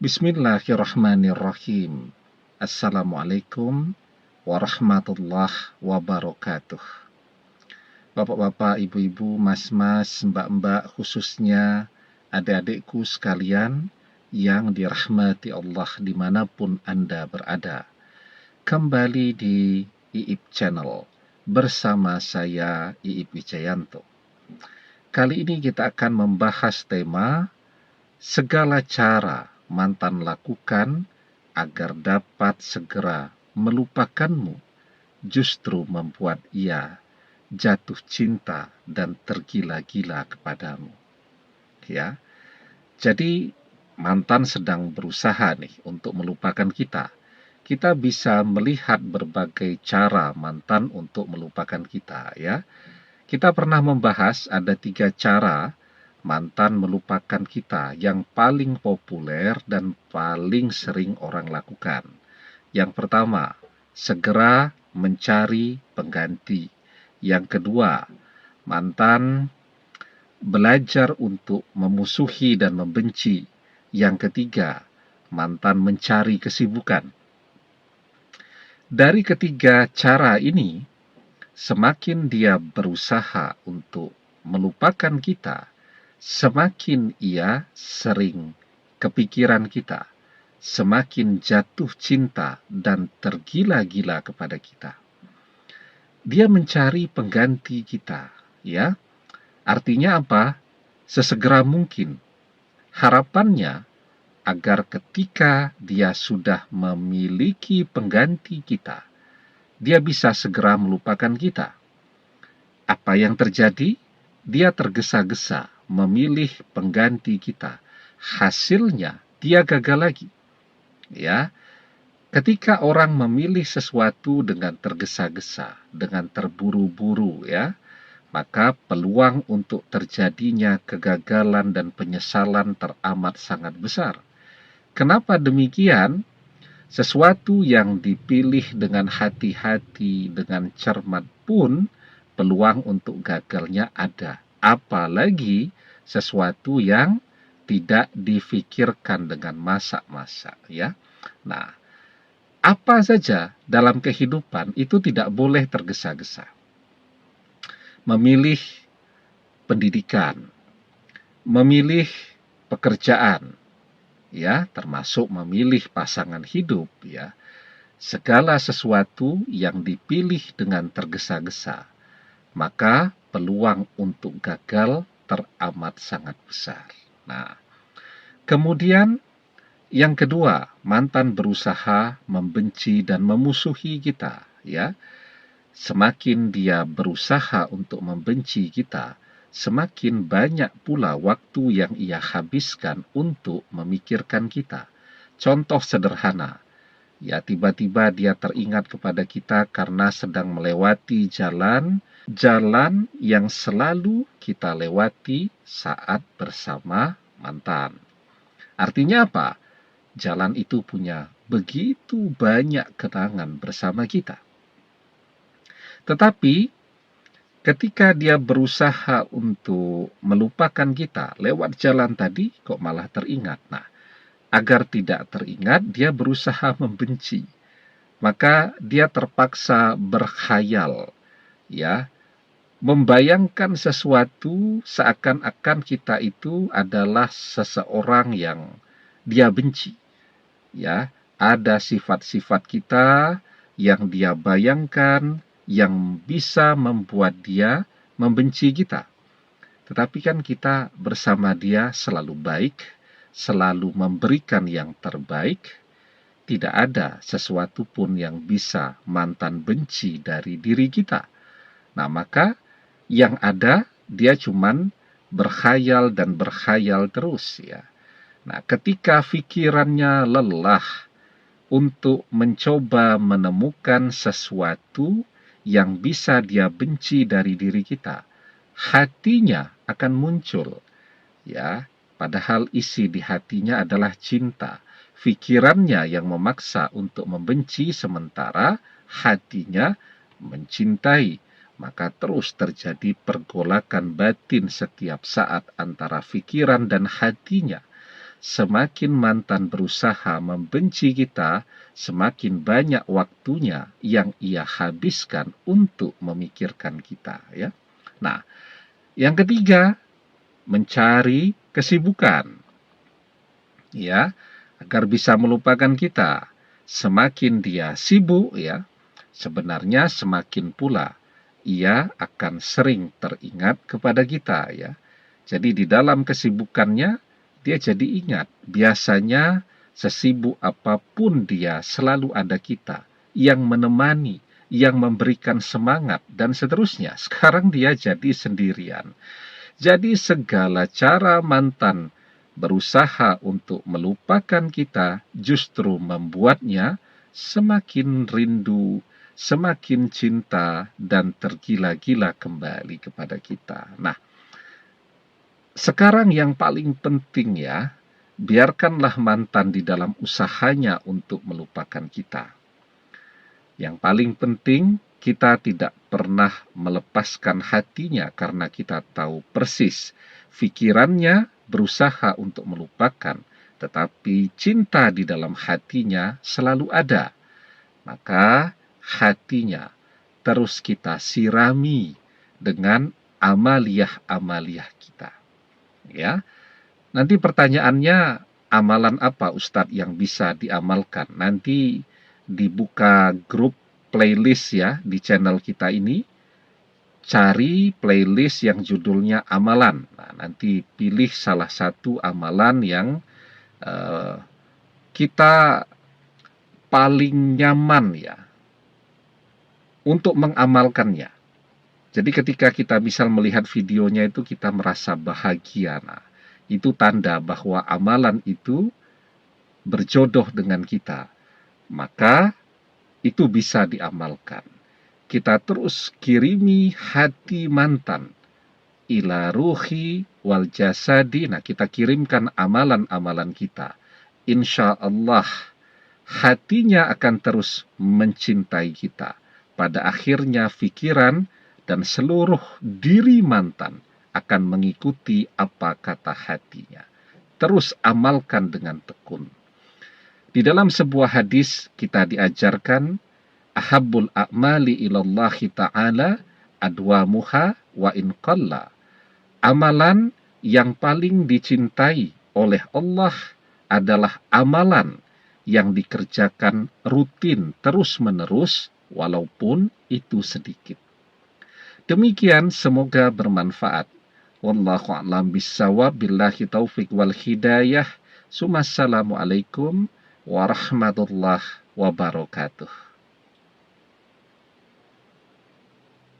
Bismillahirrahmanirrahim. Assalamualaikum warahmatullahi wabarakatuh. Bapak-bapak, ibu-ibu, mas-mas, mbak-mbak, khususnya adik-adikku sekalian yang dirahmati Allah dimanapun Anda berada. Kembali di IIP Channel bersama saya IIP Wijayanto. Kali ini kita akan membahas tema segala cara mantan lakukan agar dapat segera melupakanmu justru membuat ia jatuh cinta dan tergila-gila kepadamu. Ya. Jadi mantan sedang berusaha nih untuk melupakan kita. Kita bisa melihat berbagai cara mantan untuk melupakan kita, ya. Kita pernah membahas ada 3 cara mantan melupakan kita yang paling populer dan paling sering orang lakukan. Yang pertama, segera mencari pengganti. Yang kedua, mantan belajar untuk memusuhi dan membenci. Yang ketiga, mantan mencari kesibukan. Dari ketiga cara ini, semakin dia berusaha untuk melupakan kita, semakin ia sering kepikiran kita, semakin jatuh cinta dan tergila-gila kepada kita. Dia mencari pengganti kita, ya. Artinya apa? Sesegera mungkin. Harapannya agar ketika dia sudah memiliki pengganti kita, dia bisa segera melupakan kita. Apa yang terjadi? Dia tergesa-gesa memilih pengganti kita. Hasilnya dia gagal lagi. Ya. Ketika orang memilih sesuatu dengan tergesa-gesa, dengan terburu-buru, ya, maka peluang untuk terjadinya kegagalan dan penyesalan teramat sangat besar. Kenapa demikian? Sesuatu yang dipilih dengan hati-hati, dengan cermat pun, peluang untuk gagalnya ada. Apalagi sesuatu yang tidak difikirkan dengan masak-masak, ya. Nah, apa saja dalam kehidupan itu tidak boleh tergesa-gesa. Memilih pendidikan, memilih pekerjaan, ya, termasuk memilih pasangan hidup, ya. Segala sesuatu yang dipilih dengan tergesa-gesa, maka peluang untuk gagal teramat sangat besar. Nah, kemudian yang kedua, mantan berusaha membenci dan memusuhi kita, ya. Semakin dia berusaha untuk membenci kita, semakin banyak pula waktu yang ia habiskan untuk memikirkan kita. Contoh sederhana, ya, tiba-tiba dia teringat kepada kita karena sedang melewati jalan yang selalu kita lewati saat bersama mantan. Artinya apa? Jalan itu punya begitu banyak kenangan bersama kita. Tetapi ketika dia berusaha untuk melupakan kita lewat jalan tadi, kok malah teringat. Nah, agar tidak teringat, dia berusaha membenci. Maka dia terpaksa berkhayal, ya, membayangkan sesuatu seakan-akan kita itu adalah seseorang yang dia benci. Ya, ada sifat-sifat kita yang dia bayangkan yang bisa membuat dia membenci kita. Tetapi kan kita bersama dia selalu baik, selalu memberikan yang terbaik. Tidak ada sesuatu pun yang bisa mantan benci dari diri kita. Nah, maka yang ada dia cuman berkhayal dan berkhayal terus, ya. Nah, ketika pikirannya lelah untuk mencoba menemukan sesuatu yang bisa dia benci dari diri kita, hatinya akan muncul, ya. Padahal isi di hatinya adalah cinta. Pikirannya yang memaksa untuk membenci sementara hatinya mencintai. Maka terus terjadi pergolakan batin setiap saat antara pikiran dan hatinya. semakin mantan berusaha membenci kita, semakin banyak waktunya yang ia habiskan untuk memikirkan kita, ya. Nah, yang ketiga, mencari kesibukan, ya, agar bisa melupakan kita. Semakin dia sibuk, ya, sebenarnya semakin pula ia akan sering teringat kepada kita, ya. Jadi di dalam kesibukannya dia jadi ingat. Biasanya sesibuk apapun dia selalu ada kita yang menemani, yang memberikan semangat dan seterusnya. Sekarang dia jadi sendirian. Jadi segala cara mantan berusaha untuk melupakan kita justru membuatnya semakin rindu, semakin cinta, dan tergila-gila kembali kepada kita. Nah, sekarang yang paling penting, ya, biarkanlah mantan di dalam usahanya untuk melupakan kita. Yang paling penting, kita tidak pernah melepaskan hatinya karena kita tahu persis pikirannya berusaha untuk melupakan, tetapi cinta di dalam hatinya selalu ada. Maka hatinya terus kita sirami dengan amaliyah-amaliyah kita. Ya, nanti pertanyaannya, amalan apa Ustadz yang bisa diamalkan? Nanti dibuka grup playlist, ya, di channel kita ini. Cari playlist yang judulnya amalan. Nah, nanti pilih salah satu amalan yang kita paling nyaman, ya, untuk mengamalkannya. Jadi ketika kita misal melihat videonya itu kita merasa bahagia. Nah, itu tanda bahwa amalan itu berjodoh dengan kita. Maka itu bisa diamalkan. Kita terus kirimi hati mantan ila ruhi wal jasadi. Nah, kita kirimkan amalan-amalan kita. Insya Allah hatinya akan terus mencintai kita. Pada akhirnya pikiran dan seluruh diri mantan akan mengikuti apa kata hatinya. Terus amalkan dengan tekun. Di dalam sebuah hadis kita diajarkan, ahabbul a'mali ilallahi ta'ala adwamuha wa in qalla. Amalan yang paling dicintai oleh Allah adalah amalan yang dikerjakan rutin terus-menerus walaupun itu sedikit. Demikian, semoga bermanfaat. Wallahu a'lam bissawab, billahi taufik wal hidayah. Assalamualaikum warahmatullahi wabarakatuh.